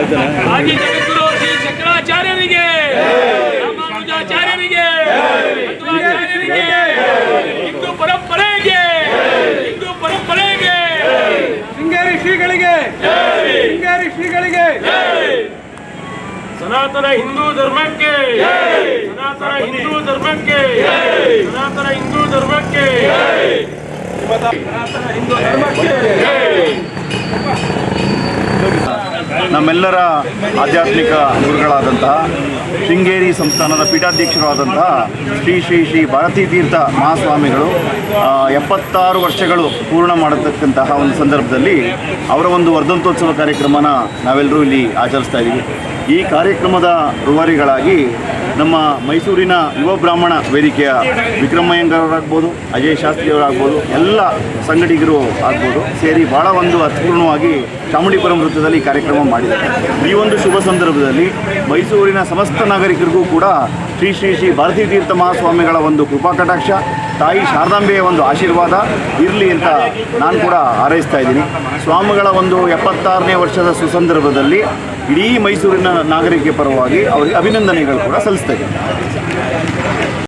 ಆದಿ ಜಗದ್ಗುರು ಶ್ರೀ ಶಂಕರಾಚಾರ್ಯರಿಗೆ, ರಾಮಾನುಜಾಚಾರ್ಯರಿಗೆ, ಮಧ್ವಾಚಾರ್ಯರಿಗೆ, ಹಿಂದೂ ಪರಂಪರೆಗೆ, ಹಿಂದೂ ಪರಂಪರೆಗೆ, ಶೃಂಗೇರಿ ಶ್ರೀಗಳಿಗೆ, ಶೃಂಗೇರಿ ಶ್ರೀಗಳಿಗೆ, ಸನಾತನ ಹಿಂದೂ ಧರ್ಮಕ್ಕೆ, ಸನಾತನ ಹಿಂದೂ ಧರ್ಮಕ್ಕೆ, ಸನಾತನ ಹಿಂದೂ ಧರ್ಮಕ್ಕೆ, ಸನಾತನ ಹಿಂದೂ ಧರ್ಮಕ್ಕೆ. ನಮ್ಮೆಲ್ಲರ ಆಧ್ಯಾತ್ಮಿಕ ಗುರುಗಳಾದಂತಹ ಶೃಂಗೇರಿ ಸಂಸ್ಥಾನದ ಪೀಠಾಧ್ಯಕ್ಷರಾದಂತಹ ಶ್ರೀ ಶ್ರೀ ಶ್ರೀ ಭಾರತೀ ತೀರ್ಥ ಮಹಾಸ್ವಾಮಿಗಳು 76 ವರ್ಷಗಳು ಪೂರ್ಣ ಮಾಡತಕ್ಕಂತಹ ಒಂದು ಸಂದರ್ಭದಲ್ಲಿ ಅವರ ಒಂದು ವರ್ಧಂತೋತ್ಸವ ಕಾರ್ಯಕ್ರಮನ ನಾವೆಲ್ಲರೂ ಇಲ್ಲಿ ಆಚರಿಸ್ತಾ ಇದ್ದೀವಿ. ಈ ಕಾರ್ಯಕ್ರಮದ ರೂವಾರಿಗಳಾಗಿ ನಮ್ಮ ಮೈಸೂರಿನ ಯುವ ಬ್ರಾಹ್ಮಣ ವೇದಿಕೆಯ ವಿಕ್ರಮಯ್ಯಂಗರವರಾಗ್ಬೋದು, ಅಜಯ್ ಶಾಸ್ತ್ರಿಯವರಾಗ್ಬೋದು, ಎಲ್ಲ ಸಂಗಡಿಗರು ಆಗ್ಬೋದು ಸೇರಿ ಭಾಳ ಒಂದು ಅರ್ಥಪೂರ್ಣವಾಗಿ ಚಾಮುಂಡಿಪುರಂ ವೃತ್ತದಲ್ಲಿ ಕಾರ್ಯಕ್ರಮ ಮಾಡಿದ್ದಾರೆ. ಈ ಒಂದು ಶುಭ ಸಂದರ್ಭದಲ್ಲಿ ಮೈಸೂರಿನ ಸಮಸ್ತ ನಾಗರಿಕರಿಗೂ ಕೂಡ ಶ್ರೀ ಶ್ರೀ ಶ್ರೀ ಭಾರತೀ ತೀರ್ಥ ಮಹಾಸ್ವಾಮಿಗಳ ಒಂದು ಕೃಪಾ ಕಟಾಕ್ಷ, ತಾಯಿ ಶಾರದಾಂಬೆಯ ಒಂದು ಆಶೀರ್ವಾದ ಇರಲಿ ಅಂತ ನಾನು ಕೂಡ ಹಾರೈಸ್ತಾ ಇದ್ದೀನಿ. ಸ್ವಾಮಿಗಳ ಒಂದು 76ನೇ ವರ್ಷದ ಸುಸಂದರ್ಭದಲ್ಲಿ ಇಡೀ ಮೈಸೂರಿನ ನಾಗರಿಕ ಪರವಾಗಿ ಅವರಿಗೆ ಅಭಿನಂದನೆಗಳು ಕೂಡ ಸಲ್ಲಿಸ್ತಾ ಇದ್ದೀನಿ.